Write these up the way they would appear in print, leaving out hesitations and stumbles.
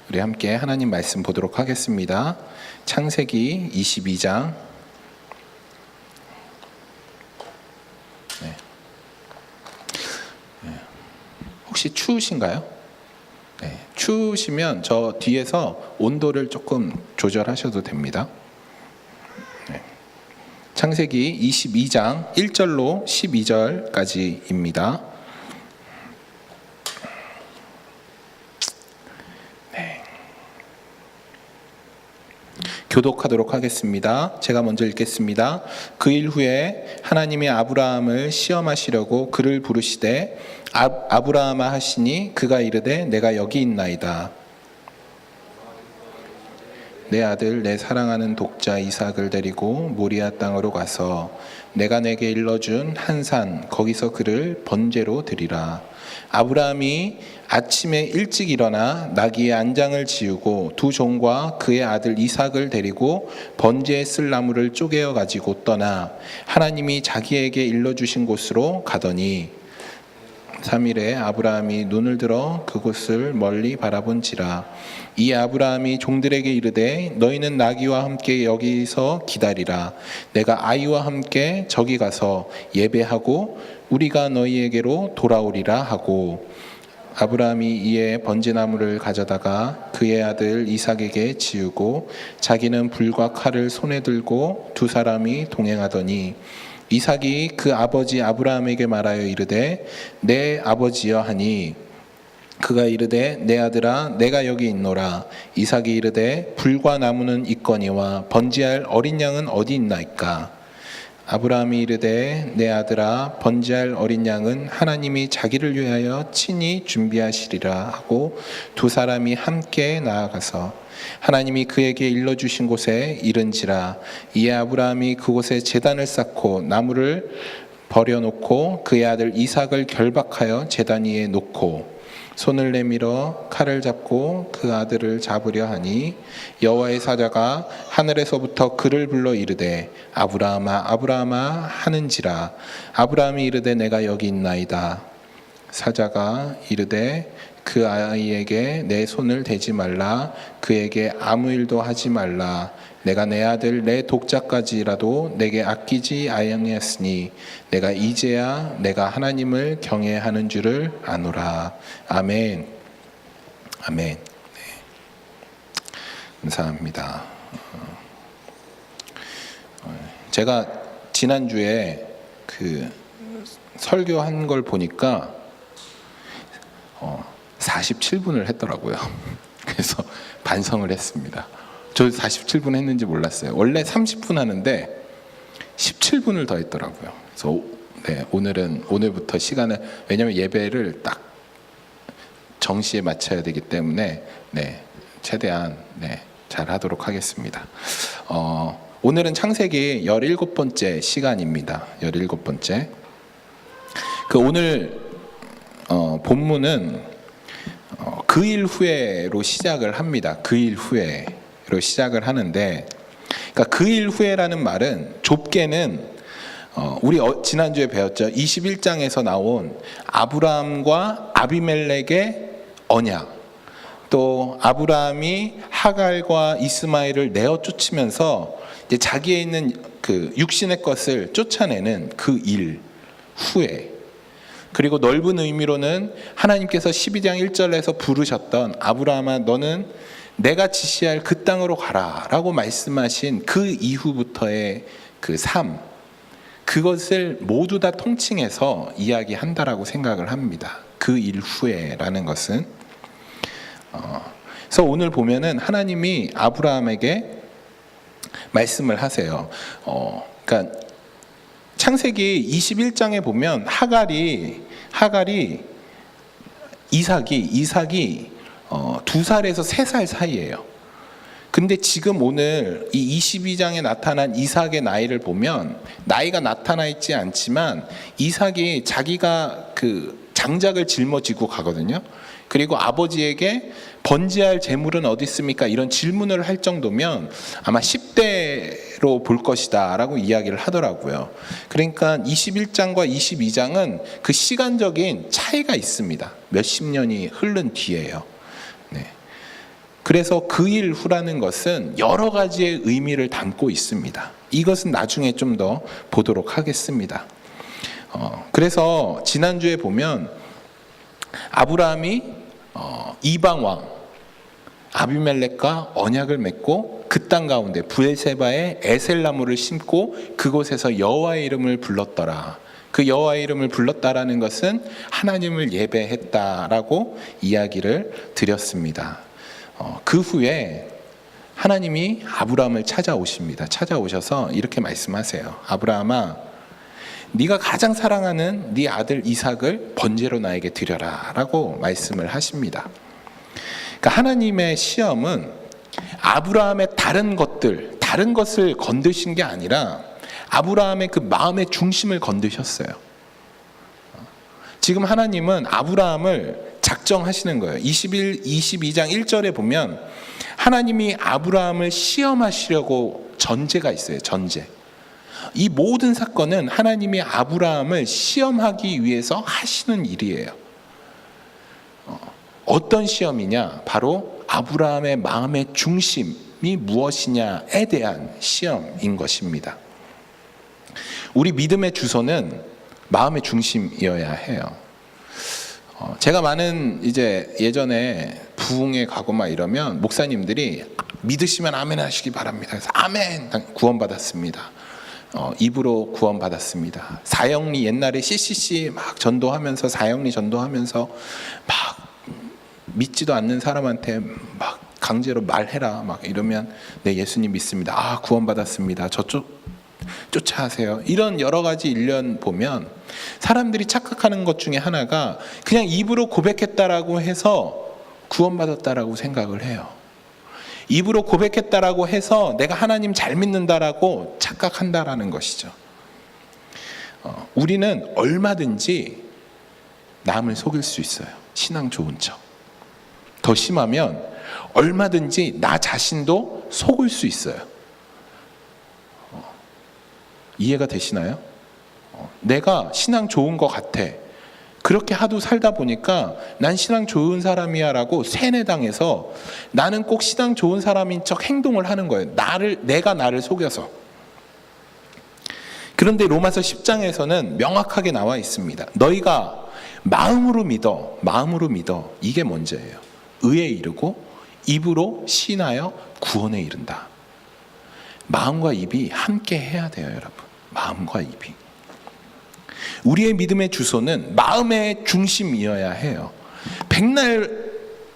우리 함께 하나님 말씀 보도록 하겠습니다. 창세기 22장. 혹시 추우신가요? 추우시면 저 뒤에서 온도를 조금 조절하셔도 됩니다. 창세기 22장 1절로 12절까지입니다. 교독하도록 하겠습니다. 제가 먼저 읽겠습니다. 그 일 후에 하나님이 아브라함을 시험하시려고 그를 부르시되 아브라함아 하시니 그가 이르되 내가 여기 있나이다. 내 아들 내 사랑하는 독자 이삭을 데리고 모리아 땅으로 가서 내가 내게 일러준 한 산 거기서 그를 번제로 드리라. 아브라함이 아침에 일찍 일어나 나귀의 안장을 지우고 두 종과 그의 아들 이삭을 데리고 번제에 쓸 나무를 쪼개어 가지고 떠나 하나님이 자기에게 일러주신 곳으로 가더니 3일에 아브라함이 눈을 들어 그곳을 멀리 바라본지라. 이 아브라함이 종들에게 이르되 너희는 나귀와 함께 여기서 기다리라. 내가 아이와 함께 저기 가서 예배하고 우리가 너희에게로 돌아오리라 하고, 아브라함이 이에 번제나무를 가져다가 그의 아들 이삭에게 지우고 자기는 불과 칼을 손에 들고 두 사람이 동행하더니 이삭이 그 아버지 아브라함에게 말하여 이르되 내 아버지여 하니 그가 이르되 내 아들아 내가 여기 있노라. 이삭이 이르되 불과 나무는 있거니와 번제할 어린 양은 어디 있나이까. 아브라함이 이르되 내 아들아 번제할 어린 양은 하나님이 자기를 위하여 친히 준비하시리라 하고 두 사람이 함께 나아가서 하나님이 그에게 일러주신 곳에 이른지라. 이에 아브라함이 그곳에 제단을 쌓고 나무를 버려놓고 그의 아들 이삭을 결박하여 제단 위에 놓고 손을 내밀어 칼을 잡고 그 아들을 잡으려 하니 여호와의 사자가 하늘에서부터 그를 불러 이르되 아브라함아 아브라함아 하는지라. 아브라함이 이르되 내가 여기 있나이다. 사자가 이르되 그 아이에게 내 손을 대지 말라. 그에게 아무 일도 하지 말라. 내가 내 아들 내 독자까지라도 내게 아끼지 아니하였으니 내가 이제야 내가 하나님을 경외하는 줄을 아노라. 아멘. 아멘. 네. 감사합니다. 제가 지난주에 그 설교한 걸 보니까 47분을 했더라고요. 그래서 반성을 했습니다. 저 47분 했는지 몰랐어요. 원래 30분 하는데 17분을 더 했더라고요. 그래서 오늘부터 시간을, 왜냐하면 예배를 딱 정시에 맞춰야 되기 때문에 최대한 잘 하도록 하겠습니다. 오늘은 창세기 17번째 시간입니다. 17번째. 그 오늘 본문은 그 일 후에로 시작을 합니다. 그 일 후에로 시작을 하는데, 그러니까 그 일 후에라는 말은 좁게는 우리 지난주에 배웠죠. 21장에서 나온 아브라함과 아비멜렉의 언약, 또 아브라함이 하갈과 이스마엘을 내어 쫓으면서 이제 자기에 있는 그 육신의 것을 쫓아내는 그 일 후에, 그리고 넓은 의미로는 하나님께서 12장 1절에서 부르셨던 아브라함아 너는 내가 지시할 그 땅으로 가라 라고 말씀하신 그 이후부터의 그 삶, 그것을 모두 다 통칭해서 이야기한다라고 생각을 합니다. 그 일 후에라는 것은. 그래서 오늘 보면은 하나님이 아브라함에게 말씀을 하세요. 그러니까 창세기 21장에 보면 하갈이 이삭이 2살에서 3살 사이예요. 근데 지금 오늘 이 22장에 나타난 이삭의 나이를 보면 나이가 나타나 있지 않지만 이삭이 자기가 그 장작을 짊어지고 가거든요. 그리고 아버지에게 번제할 재물은 어디 있습니까? 이런 질문을 할 정도면 아마 10대로 볼 것이다 라고 이야기를 하더라고요. 그러니까 21장과 22장은 그 시간적인 차이가 있습니다. 몇십 년이 흐른 뒤에요. 그래서 그 일 후라는 것은 여러 가지의 의미를 담고 있습니다. 이것은 나중에 좀 더 보도록 하겠습니다. 그래서 지난주에 보면 아브라함이 이방 왕 아비멜렉과 언약을 맺고 그 땅 가운데 브엘세바에 에셀나무를 심고 그곳에서 여호와의 이름을 불렀더라. 그 여호와의 이름을 불렀다라는 것은 하나님을 예배했다라고 이야기를 드렸습니다. 그 후에 하나님이 아브라함을 찾아오십니다. 찾아오셔서 이렇게 말씀하세요. 아브라함아, 네가 가장 사랑하는 네 아들 이삭을 번제로 나에게 드려라 라고 말씀을 하십니다. 그러니까 하나님의 시험은 아브라함의 다른 것을 건드신 게 아니라 아브라함의 그 마음의 중심을 건드셨어요. 지금 하나님은 아브라함을 작정하시는 거예요. 22장 1절에 보면 하나님이 아브라함을 시험하시려고 전제가 있어요. 전제. 이 모든 사건은 하나님이 아브라함을 시험하기 위해서 하시는 일이에요. 어떤 시험이냐? 바로 아브라함의 마음의 중심이 무엇이냐에 대한 시험인 것입니다. 우리 믿음의 주소는 마음의 중심이어야 해요. 제가 많은 예전에 부흥회 가고 막 이러면 목사님들이 믿으시면 아멘 하시기 바랍니다. 그래서 아멘 구원받았습니다. 입으로 구원받았습니다. 사형리 옛날에 CCC 막 전도하면서 사형리 전도하면서 막 믿지도 않는 사람한테 막 강제로 말해라 막 이러면 네 예수님 믿습니다. 아 구원받았습니다. 저쪽 쫓아하세요. 이런 여러 가지 일련 보면 사람들이 착각하는 것 중에 하나가 그냥 입으로 고백했다라고 해서 구원받았다라고 생각을 해요. 입으로 고백했다라고 해서 내가 하나님 잘 믿는다라고 착각한다라는 것이죠. 우리는 얼마든지 남을 속일 수 있어요. 신앙 좋은 척. 더 심하면 얼마든지 나 자신도 속을 수 있어요. 이해가 되시나요? 내가 신앙 좋은 것 같아. 그렇게 하도 살다 보니까 난 신앙 좋은 사람이야 라고 세뇌당해서 나는 꼭 신앙 좋은 사람인 척 행동을 하는 거예요. 내가 나를 속여서. 그런데 로마서 10장에서는 명확하게 나와 있습니다. 너희가 마음으로 믿어. 이게 먼저예요. 의에 이르고 입으로 신하여 구원에 이른다. 마음과 입이 함께 해야 돼요, 여러분. 마음과 입이. 우리의 믿음의 주소는 마음의 중심이어야 해요. 백날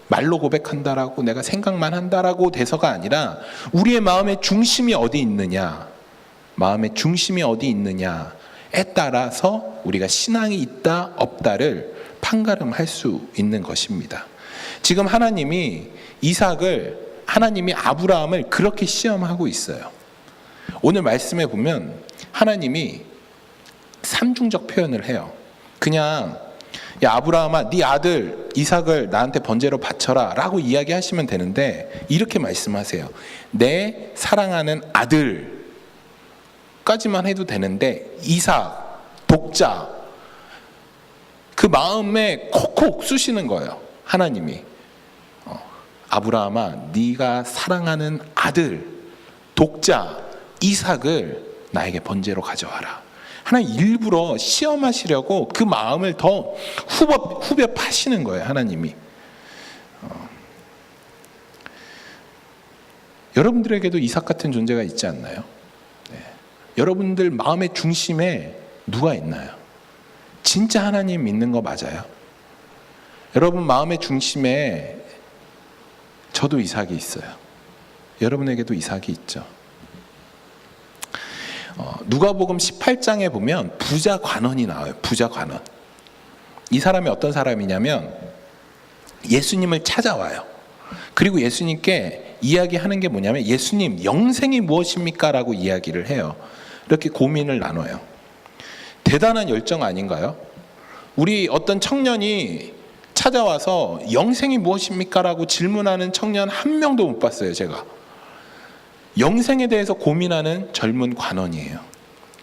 말로 고백한다라고 내가 생각만 한다라고 돼서가 아니라 우리의 마음의 중심이 어디 있느냐, 마음의 중심이 어디 있느냐에 따라서 우리가 신앙이 있다 없다를 판가름할 수 있는 것입니다. 지금 하나님이 아브라함을 그렇게 시험하고 있어요. 오늘 말씀에 보면 하나님이 삼중적 표현을 해요. 그냥 야 아브라함아 네 아들 이삭을 나한테 번제로 바쳐라 라고 이야기하시면 되는데 이렇게 말씀하세요. 내 사랑하는 아들까지만 해도 되는데 이삭 독자 그 마음에 콕콕 쑤시는 거예요. 하나님이 아브라함아 네가 사랑하는 아들 독자 이삭을 나에게 번제로 가져와라. 하나님 일부러 시험하시려고 그 마음을 더 후벼 파시는 거예요. 하나님이. 여러분들에게도 이삭 같은 존재가 있지 않나요? 네. 여러분들 마음의 중심에 누가 있나요? 진짜 하나님 믿는 거 맞아요? 여러분 마음의 중심에 저도 이삭이 있어요. 여러분에게도 이삭이 있죠. 누가복음 18장에 보면 부자 관원이 나와요. 부자 관원. 이 사람이 어떤 사람이냐면 예수님을 찾아와요. 그리고 예수님께 이야기하는 게 뭐냐면 예수님 영생이 무엇입니까? 라고 이야기를 해요. 이렇게 고민을 나눠요. 대단한 열정 아닌가요? 우리 어떤 청년이 찾아와서 영생이 무엇입니까? 라고 질문하는 청년 한 명도 못 봤어요. 제가. 영생에 대해서 고민하는 젊은 관원이에요.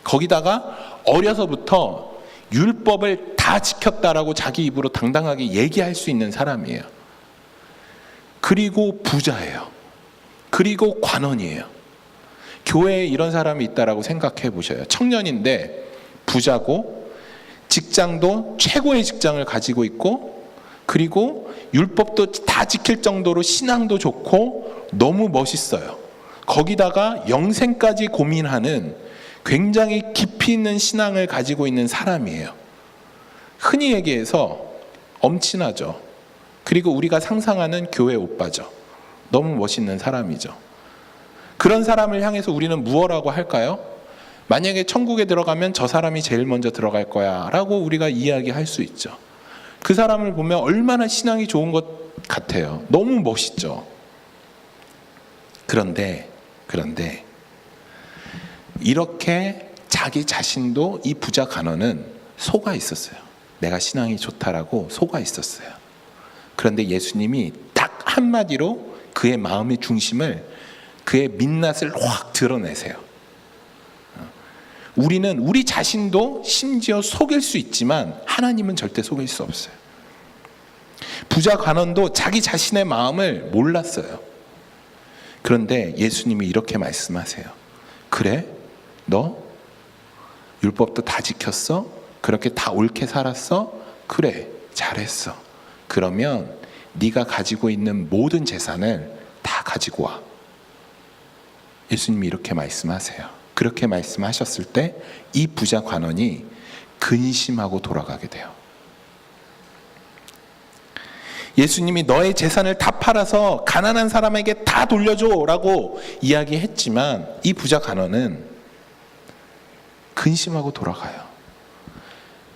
거기다가 어려서부터 율법을 다 지켰다라고 자기 입으로 당당하게 얘기할 수 있는 사람이에요. 그리고 부자예요. 그리고 관원이에요. 교회에 이런 사람이 있다라고 생각해 보셔요. 청년인데 부자고 직장도 최고의 직장을 가지고 있고 그리고 율법도 다 지킬 정도로 신앙도 좋고 너무 멋있어요. 거기다가 영생까지 고민하는 굉장히 깊이 있는 신앙을 가지고 있는 사람이에요. 흔히 얘기해서 엄친아죠. 그리고 우리가 상상하는 교회 오빠죠. 너무 멋있는 사람이죠. 그런 사람을 향해서 우리는 무엇라고 할까요? 만약에 천국에 들어가면 저 사람이 제일 먼저 들어갈 거야 라고 우리가 이야기할 수 있죠. 그 사람을 보면 얼마나 신앙이 좋은 것 같아요. 너무 멋있죠. 그런데 이렇게 자기 자신도 이 부자 간원은 속아 있었어요. 내가 신앙이 좋다라고 속아 있었어요. 그런데 예수님이 딱 한마디로 그의 마음의 중심을, 그의 민낯을 확 드러내세요. 우리는 우리 자신도 심지어 속일 수 있지만 하나님은 절대 속일 수 없어요. 부자 간원도 자기 자신의 마음을 몰랐어요. 그런데 예수님이 이렇게 말씀하세요. 그래? 너 율법도 다 지켰어? 그렇게 다 옳게 살았어? 그래, 잘했어. 그러면 네가 가지고 있는 모든 재산을 다 가지고 와. 예수님이 이렇게 말씀하세요. 그렇게 말씀하셨을 때 이 부자 관원이 근심하고 돌아가게 돼요. 예수님이 너의 재산을 다 팔아서 가난한 사람에게 다 돌려줘 라고 이야기했지만 이 부자 관원은 근심하고 돌아가요.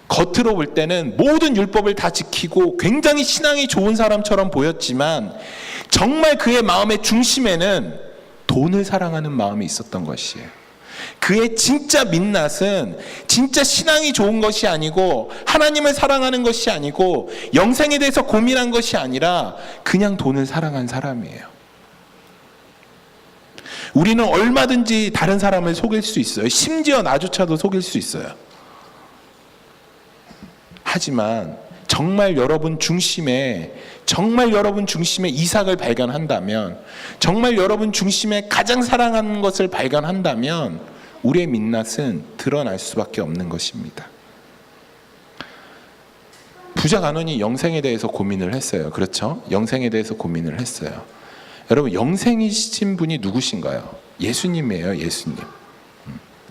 겉으로 볼 때는 모든 율법을 다 지키고 굉장히 신앙이 좋은 사람처럼 보였지만 정말 그의 마음의 중심에는 돈을 사랑하는 마음이 있었던 것이에요. 그의 진짜 민낯은 진짜 신앙이 좋은 것이 아니고 하나님을 사랑하는 것이 아니고 영생에 대해서 고민한 것이 아니라 그냥 돈을 사랑한 사람이에요. 우리는 얼마든지 다른 사람을 속일 수 있어요. 심지어 나조차도 속일 수 있어요. 하지만 정말 여러분 중심에 이삭을 발견한다면, 정말 여러분 중심에 가장 사랑하는 것을 발견한다면 우리의 민낯은 드러날 수밖에 없는 것입니다. 부자 간원이 영생에 대해서 고민을 했어요. 그렇죠? 영생에 대해서 고민을 했어요. 여러분, 영생이신 분이 누구신가요? 예수님이에요. 예수님.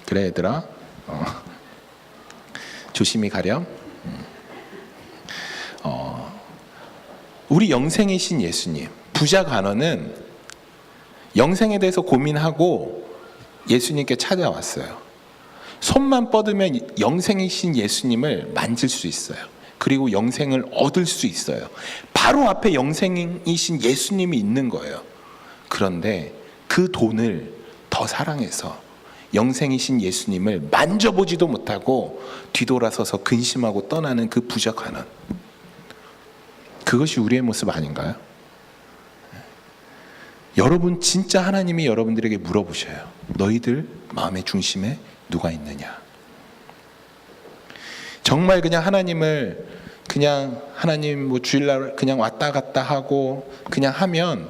그래 얘들아, 조심히 가렴. 우리 영생이신 예수님. 부자 간원은 영생에 대해서 고민하고 예수님께 찾아왔어요. 손만 뻗으면 영생이신 예수님을 만질 수 있어요. 그리고 영생을 얻을 수 있어요. 바로 앞에 영생이신 예수님이 있는 거예요. 그런데 그 돈을 더 사랑해서 영생이신 예수님을 만져보지도 못하고 뒤돌아서서 근심하고 떠나는 그 부자 간원. 그것이 우리의 모습 아닌가요? 여러분, 진짜 하나님이 여러분들에게 물어보셔요. 너희들 마음의 중심에 누가 있느냐? 정말 그냥 하나님을 하나님 뭐 주일날 그냥 왔다 갔다 하고 그냥 하면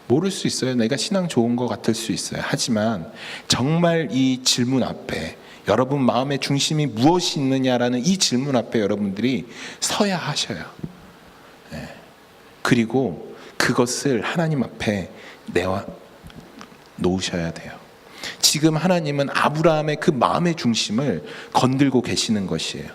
모를 수 있어요. 내가 신앙 좋은 것 같을 수 있어요. 하지만 정말 이 질문 앞에, 여러분 마음의 중심이 무엇이 있느냐라는 이 질문 앞에 여러분들이 서야 하셔요. 그리고 그것을 하나님 앞에 내와 놓으셔야 돼요. 지금 하나님은 아브라함의 그 마음의 중심을 건들고 계시는 것이에요.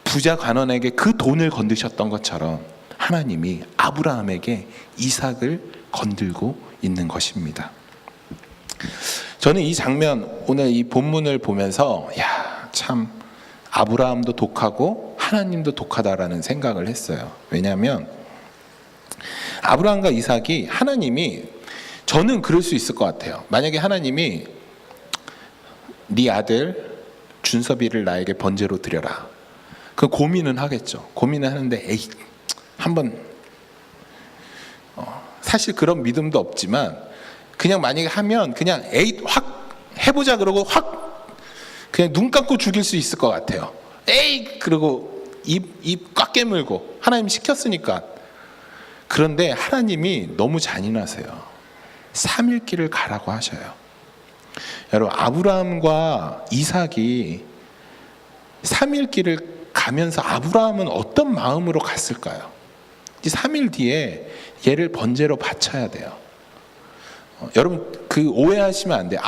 부자 간원에게 그 돈을 건드셨던 것처럼 하나님이 아브라함에게 이삭을 건들고 있는 것입니다. 저는 이 장면, 오늘 이 본문을 보면서 참 아브라함도 독하고 하나님도 독하다라는 생각을 했어요. 왜냐하면 아브라함과 이삭이, 하나님이, 저는 그럴 수 있을 것 같아요. 만약에 하나님이 네 아들 준섭이를 나에게 번제로 드려라, 그 고민은 하겠죠. 고민은 하는데 한번 사실 그런 믿음도 없지만 그냥 만약에 하면 그냥 확 해보자 그러고 확 그냥 눈 감고 죽일 수 있을 것 같아요. 그러고 입 꽉 깨물고 하나님 시켰으니까. 그런데 하나님이 너무 잔인하세요. 3일 길을 가라고 하셔요. 여러분, 아브라함과 이삭이 3일 길을 가면서 아브라함은 어떤 마음으로 갔을까요? 3일 뒤에 얘를 번제로 바쳐야 돼요. 여러분, 그 오해하시면 안 돼요.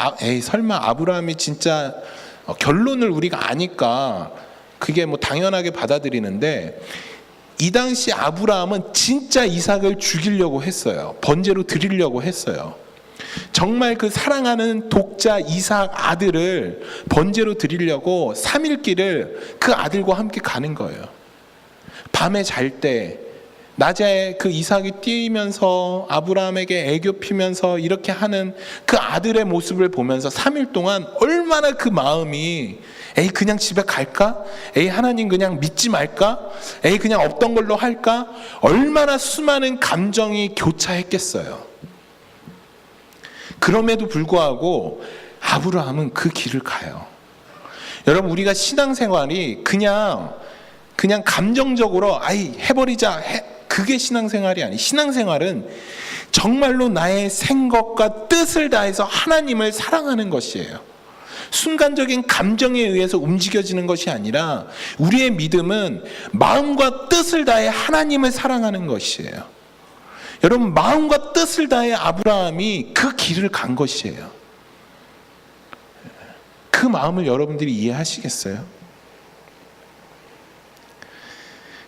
설마 아브라함이 진짜 결론을 우리가 아니까 그게 뭐 당연하게 받아들이는데, 이 당시 아브라함은 진짜 이삭을 죽이려고 했어요. 번제로 드리려고 했어요. 정말 그 사랑하는 독자 이삭 아들을 번제로 드리려고 3일 길을 그 아들과 함께 가는 거예요. 밤에 잘 때, 낮에 그 이삭이 뛰면서 아브라함에게 애교 피면서 이렇게 하는 그 아들의 모습을 보면서 3일 동안 얼마나 그 마음이, 그냥 집에 갈까? 하나님 그냥 믿지 말까? 그냥 없던 걸로 할까? 얼마나 수많은 감정이 교차했겠어요. 그럼에도 불구하고 아브라함은 그 길을 가요. 여러분, 우리가 신앙생활이 그냥 감정적으로 해버리자, 그게 신앙생활이 아니. 신앙생활은 정말로 나의 생각과 뜻을 다해서 하나님을 사랑하는 것이에요. 순간적인 감정에 의해서 움직여지는 것이 아니라 우리의 믿음은 마음과 뜻을 다해 하나님을 사랑하는 것이에요. 여러분, 마음과 뜻을 다해 아브라함이 그 길을 간 것이에요. 그 마음을 여러분들이 이해하시겠어요?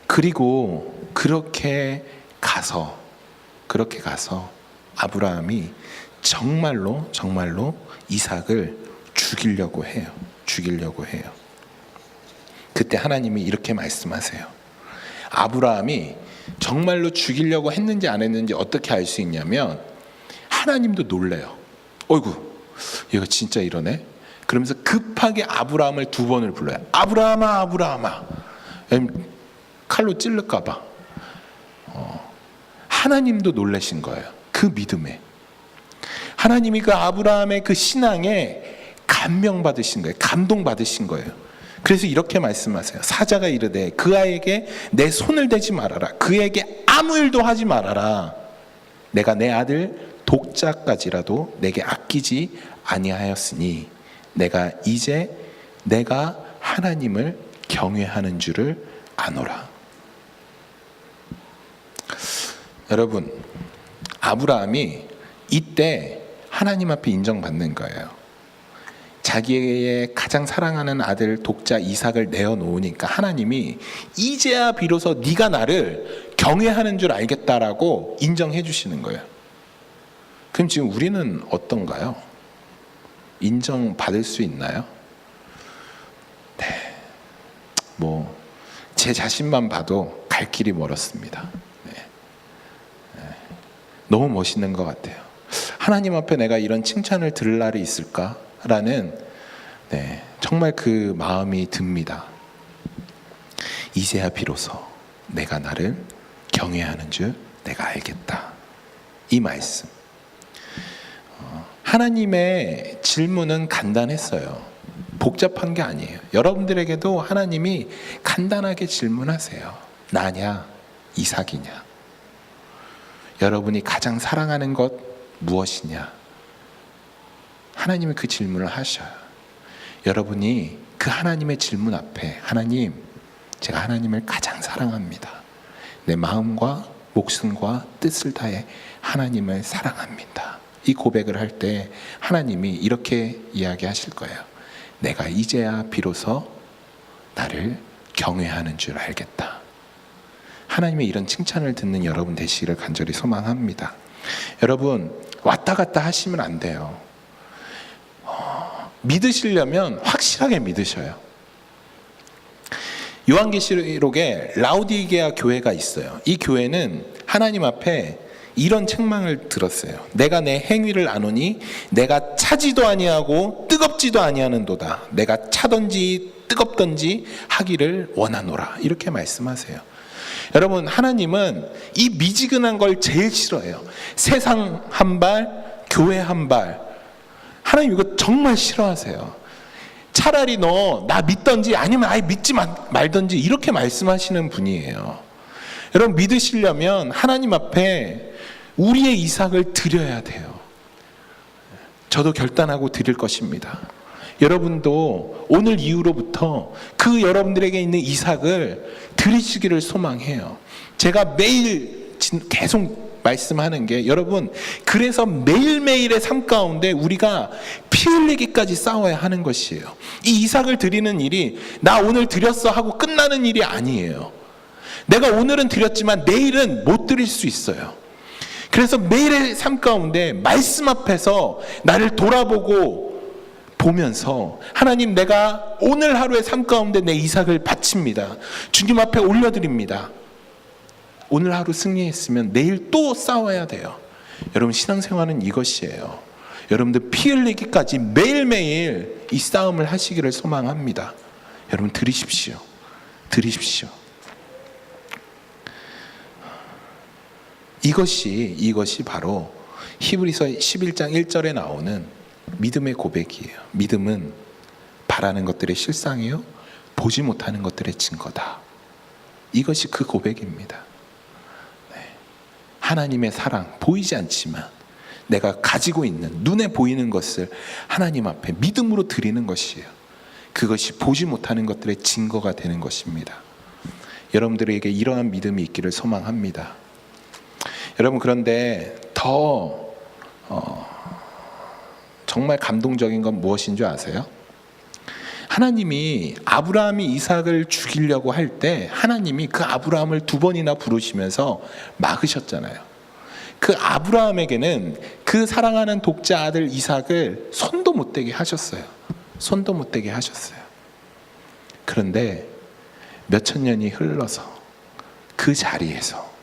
그리고 그렇게 가서 아브라함이 정말로 이삭을 죽이려고 해요. 그때 하나님이 이렇게 말씀하세요. 아브라함이 정말로 죽이려고 했는지 안 했는지 어떻게 알 수 있냐면, 하나님도 놀래요. 어이구, 얘가 진짜 이러네. 그러면서 급하게 아브라함을 2번을 불러요. 아브라함아. 칼로 찔를까 봐. 하나님도 놀라신 거예요. 그 믿음에. 하나님이 그 아브라함의 그 신앙에 감명받으신 거예요. 감동받으신 거예요. 그래서 이렇게 말씀하세요. 사자가 이르되 그 아이에게 내 손을 대지 말아라. 그에게 아무 일도 하지 말아라. 내가 내 아들 독자까지라도 내게 아끼지 아니하였으니 내가 하나님을 경외하는 줄을 아노라. 여러분, 아브라함이 이때 하나님 앞에 인정받는 거예요. 자기의 가장 사랑하는 아들 독자 이삭을 내어놓으니까 하나님이 이제야 비로소 네가 나를 경외하는 줄 알겠다라고 인정해 주시는 거예요. 그럼 지금 우리는 어떤가요? 인정받을 수 있나요? 네, 제 자신만 봐도 갈 길이 멀었습니다. 너무 멋있는 것 같아요. 하나님 앞에 내가 이런 칭찬을 들을 날이 있을까라는 정말 그 마음이 듭니다. 이제야 비로소 내가 나를 경외하는 줄 내가 알겠다. 이 말씀. 하나님의 질문은 간단했어요. 복잡한 게 아니에요. 여러분들에게도 하나님이 간단하게 질문하세요. 나냐? 이삭이냐? 여러분이 가장 사랑하는 것 무엇이냐? 하나님이 그 질문을 하셔요. 여러분이 그 하나님의 질문 앞에, 하나님, 제가 하나님을 가장 사랑합니다. 내 마음과 목숨과 뜻을 다해 하나님을 사랑합니다. 이 고백을 할 때 하나님이 이렇게 이야기하실 거예요. 내가 이제야 비로소 나를 경외하는 줄 알겠다. 하나님의 이런 칭찬을 듣는 여러분 되시기를 간절히 소망합니다. 여러분, 왔다 갔다 하시면 안 돼요. 믿으시려면 확실하게 믿으셔요. 요한계시록에 라우디게아 교회가 있어요. 이 교회는 하나님 앞에 이런 책망을 들었어요. 내가 내 행위를 아노니 내가 차지도 아니하고 뜨겁지도 아니하는도다. 내가 차든지 뜨겁든지 하기를 원하노라. 이렇게 말씀하세요. 여러분, 하나님은 이 미지근한 걸 제일 싫어해요. 세상 한 발, 교회 한 발. 하나님 이거 정말 싫어하세요. 차라리 너 나 믿던지 아니면 아예 믿지 말던지 이렇게 말씀하시는 분이에요. 여러분, 믿으시려면 하나님 앞에 우리의 이삭을 드려야 돼요. 저도 결단하고 드릴 것입니다. 여러분도 오늘 이후로부터 그 여러분들에게 있는 이삭을 드리시기를 소망해요. 제가 매일 계속 말씀하는 게, 여러분, 그래서 매일매일의 삶 가운데 우리가 피 흘리기까지 싸워야 하는 것이에요. 이 이삭을 드리는 일이 나 오늘 드렸어 하고 끝나는 일이 아니에요. 내가 오늘은 드렸지만 내일은 못 드릴 수 있어요. 그래서 매일의 삶 가운데 말씀 앞에서 나를 돌아보고 보면서, 하나님, 내가 오늘 하루의 삶 가운데 내 이삭을 바칩니다. 주님 앞에 올려드립니다. 오늘 하루 승리했으면 내일 또 싸워야 돼요. 여러분, 신앙생활은 이것이에요. 여러분들 피 흘리기까지 매일매일 이 싸움을 하시기를 소망합니다. 여러분, 드리십시오. 드리십시오. 이것이 바로 히브리서 11장 1절에 나오는 믿음의 고백이에요. 믿음은 바라는 것들의 실상이요, 보지 못하는 것들의 증거다. 이것이 그 고백입니다. 하나님의 사랑, 보이지 않지만 내가 가지고 있는 눈에 보이는 것을 하나님 앞에 믿음으로 드리는 것이에요. 그것이 보지 못하는 것들의 증거가 되는 것입니다. 여러분들에게 이러한 믿음이 있기를 소망합니다. 여러분, 그런데 더 정말 감동적인 건 무엇인 줄 아세요? 하나님이 아브라함이 이삭을 죽이려고 할 때 하나님이 그 아브라함을 2번이나 부르시면서 막으셨잖아요. 그 아브라함에게는 그 사랑하는 독자 아들 이삭을 손도 못 대게 하셨어요. 손도 못 대게 하셨어요. 그런데 몇천 년이 흘러서 그 자리에서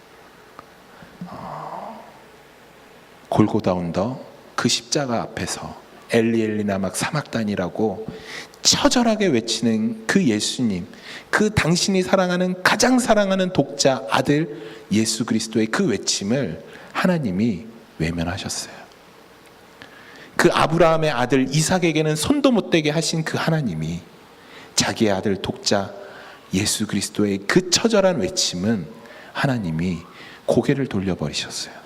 골고다 언덕 그 십자가 앞에서 엘리 엘리 라마 사막단이라고 처절하게 외치는 그 예수님, 그 당신이 사랑하는, 가장 사랑하는 독자 아들 예수 그리스도의 그 외침을 하나님이 외면하셨어요. 그 아브라함의 아들 이삭에게는 손도 못 대게 하신 그 하나님이 자기의 아들 독자 예수 그리스도의 그 처절한 외침은 하나님이 고개를 돌려버리셨어요.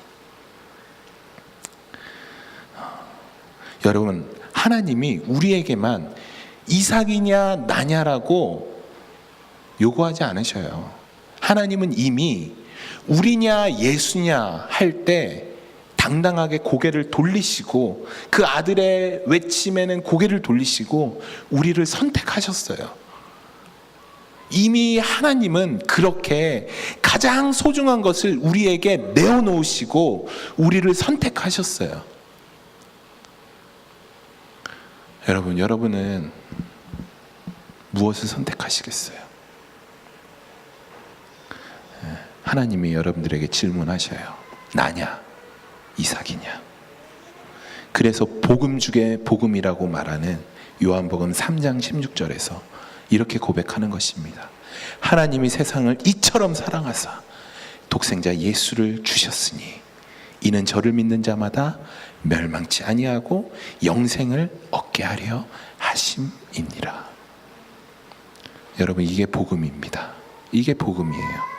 여러분, 하나님이 우리에게만 이삭이냐 나냐라고 요구하지 않으셔요. 하나님은 이미 우리냐 예수냐 할 때 당당하게 고개를 돌리시고, 그 아들의 외침에는 고개를 돌리시고 우리를 선택하셨어요. 이미 하나님은 그렇게 가장 소중한 것을 우리에게 내어놓으시고 우리를 선택하셨어요. 여러분은 무엇을 선택하시겠어요? 하나님이 여러분들에게 질문하셔요. 나냐, 이삭이냐? 그래서 복음 중에 복음이라고 말하는 요한복음 3장 16절에서 이렇게 고백하는 것입니다. 하나님이 세상을 이처럼 사랑하사 독생자 예수를 주셨으니 이는 저를 믿는 자마다 멸망치 아니하고 영생을 얻게 하려 하심이니라. 여러분, 이게 복음입니다. 이게 복음이에요.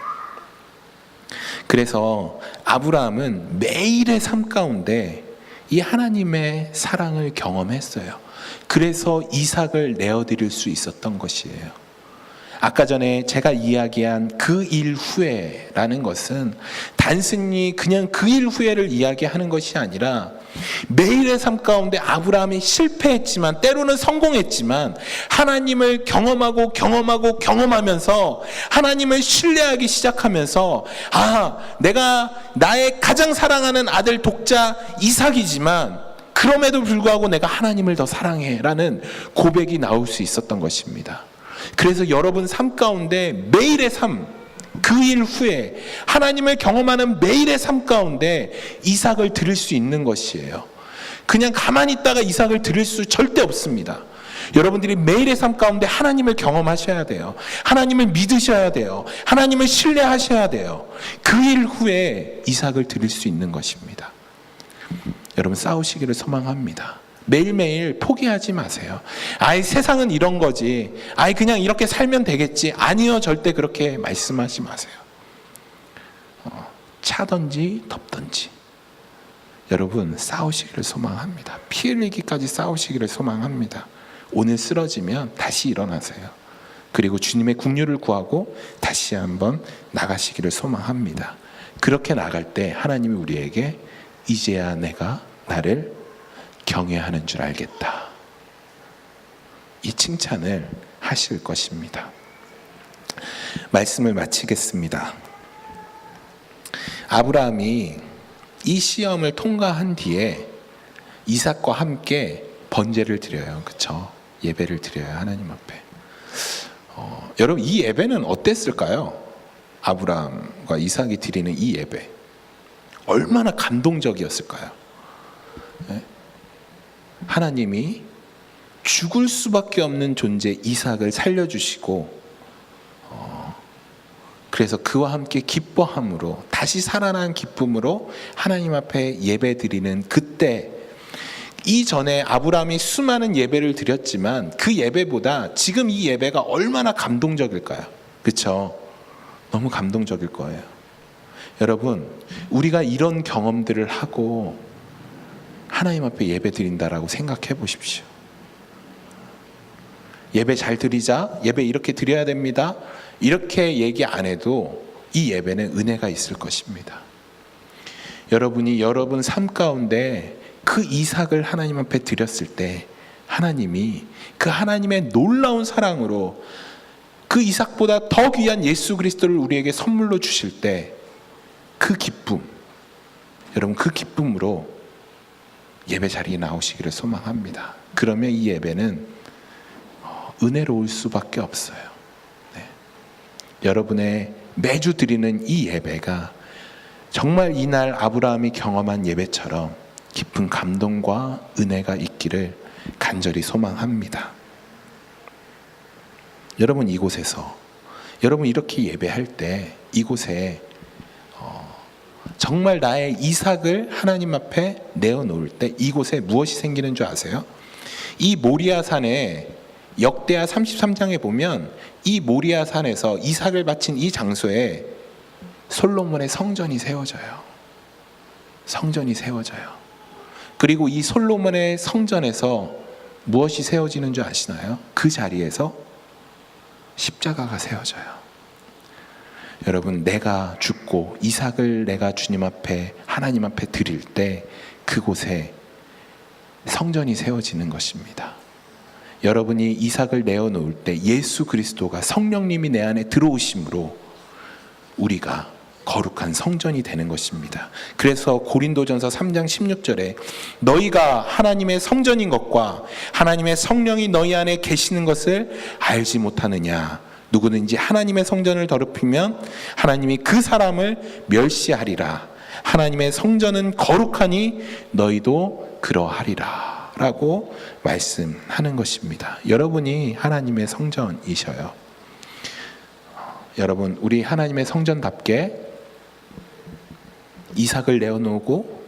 그래서 아브라함은 매일의 삶 가운데 이 하나님의 사랑을 경험했어요. 그래서 이삭을 내어드릴 수 있었던 것이에요. 아까 전에 제가 이야기한 그 일 후에라는 것은 단순히 그냥 그 일 후에를 이야기하는 것이 아니라 매일의 삶 가운데 아브라함이 실패했지만, 때로는 성공했지만, 하나님을 경험하면서 하나님을 신뢰하기 시작하면서, 내가 나의 가장 사랑하는 아들 독자 이삭이지만 그럼에도 불구하고 내가 하나님을 더 사랑해 라는 고백이 나올 수 있었던 것입니다. 그래서 여러분 삶 가운데 매일의 삶, 그 일 후에 하나님을 경험하는 매일의 삶 가운데 이삭을 드릴 수 있는 것이에요. 그냥 가만히 있다가 이삭을 드릴 수 절대 없습니다. 여러분들이 매일의 삶 가운데 하나님을 경험하셔야 돼요. 하나님을 믿으셔야 돼요. 하나님을 신뢰하셔야 돼요. 그 일 후에 이삭을 드릴 수 있는 것입니다. 여러분, 싸우시기를 소망합니다. 매일매일 포기하지 마세요. 세상은 이런 거지. 그냥 이렇게 살면 되겠지. 아니요, 절대 그렇게 말씀하지 마세요. 차든지 덥든지 여러분 싸우시기를 소망합니다. 피 흘리기까지 싸우시기를 소망합니다. 오늘 쓰러지면 다시 일어나세요. 그리고 주님의 긍휼을 구하고 다시 한번 나가시기를 소망합니다. 그렇게 나갈 때 하나님이 우리에게 이제야 내가 나를 경외하는 줄 알겠다, 이 칭찬을 하실 것입니다. 말씀을 마치겠습니다. 아브라함이 이 시험을 통과한 뒤에 이삭과 함께 번제를 드려요. 그렇죠? 예배를 드려요. 하나님 앞에. 여러분 이 예배는 어땠을까요? 아브라함과 이삭이 드리는 이 예배 얼마나 감동적이었을까요? 네? 하나님이 죽을 수밖에 없는 존재 이삭을 살려주시고 그래서 그와 함께 기뻐함으로 다시 살아난 기쁨으로 하나님 앞에 예배드리는 그때, 이전에 아브라함이 수많은 예배를 드렸지만 그 예배보다 지금 이 예배가 얼마나 감동적일까요? 그렇죠? 너무 감동적일 거예요. 여러분 우리가 이런 경험들을 하고 하나님 앞에 예배 드린다라고 생각해 보십시오. 예배 잘 드리자, 예배 이렇게 드려야 됩니다, 이렇게 얘기 안 해도 이 예배는 은혜가 있을 것입니다. 여러분이 여러분 삶 가운데 그 이삭을 하나님 앞에 드렸을 때 하나님이 그 하나님의 놀라운 사랑으로 그 이삭보다 더 귀한 예수 그리스도를 우리에게 선물로 주실 때 그 기쁨, 여러분 그 기쁨으로 예배 자리에 나오시기를 소망합니다. 그러면 이 예배는 은혜로울 수밖에 없어요. 네. 여러분의 매주 드리는 이 예배가 정말 이날 아브라함이 경험한 예배처럼 깊은 감동과 은혜가 있기를 간절히 소망합니다. 여러분 이곳에서 여러분 이렇게 예배할 때 이곳에 정말 나의 이삭을 하나님 앞에 내어놓을 때 이곳에 무엇이 생기는 줄 아세요? 이 모리아 산에 역대하 33장에 보면 이 모리아 산에서 이삭을 바친 이 장소에 솔로몬의 성전이 세워져요. 성전이 세워져요. 그리고 이 솔로몬의 성전에서 무엇이 세워지는 줄 아시나요? 그 자리에서 십자가가 세워져요. 여러분 내가 죽고 이삭을 내가 주님 앞에 하나님 앞에 드릴 때 그곳에 성전이 세워지는 것입니다. 여러분이 이삭을 내어놓을 때 예수 그리스도가 성령님이 내 안에 들어오심으로 우리가 거룩한 성전이 되는 것입니다. 그래서 고린도전서 3장 16절에 너희가 하나님의 성전인 것과 하나님의 성령이 너희 안에 계시는 것을 알지 못하느냐. 누구든지 하나님의 성전을 더럽히면 하나님이 그 사람을 멸시하리라. 하나님의 성전은 거룩하니 너희도 그러하리라 라고 말씀하는 것입니다. 여러분이 하나님의 성전이셔요. 여러분 우리 하나님의 성전답게 이삭을 내어놓고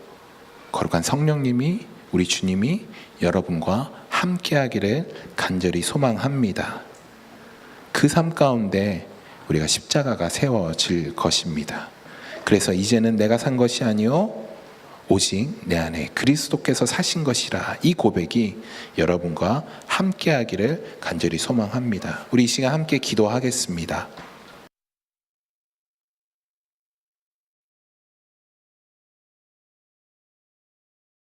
거룩한 성령님이 우리 주님이 여러분과 함께하기를 간절히 소망합니다. 그 삶 가운데 우리가 십자가가 세워질 것입니다. 그래서 이제는 내가 산 것이 아니요 오직 내 안에 그리스도께서 사신 것이라, 이 고백이 여러분과 함께하기를 간절히 소망합니다. 우리 이 시간 함께 기도하겠습니다.